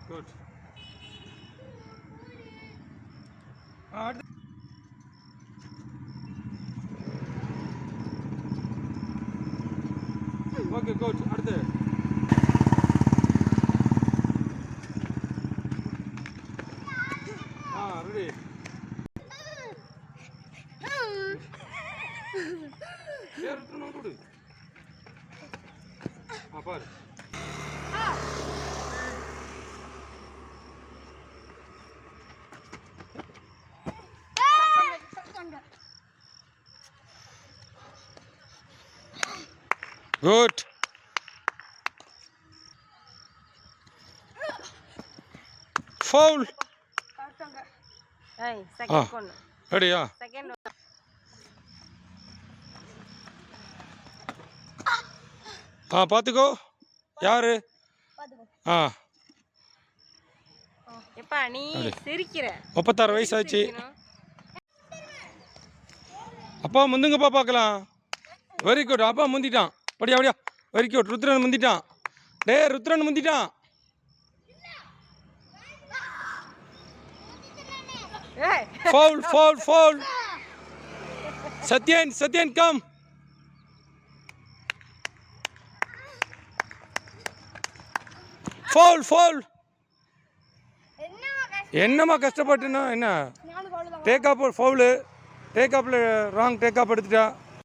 Good. Okay coach, அடுத்து ready. பேர் கொடு. பாரு. குட். ஃபவுல். ஏய் செகண்ட் கொன்னு. ரெடியா? செகண்ட். பாத்துக்கோ. யாரு? பாத்துக்கோ. எப்பா நீ சிரிக்கிற? 36 வயசு ஆச்சு. அப்பா முந்துங்கப்பா பார்க்கலாம். Very good. அப்பா முந்திட்டான். படியா படியா. Very good. ருத்ரன் முந்திட்டான். ருத்ரன் முந்திட்டான். Foul foul foul. Sathyan come. Foul foul. என்னம்மா கஷ்டப்பட்டுனா என்ன? Take off foul. டேக் ஆப்பில் ராங் டேக் ஆப் எடுத்துட்டா.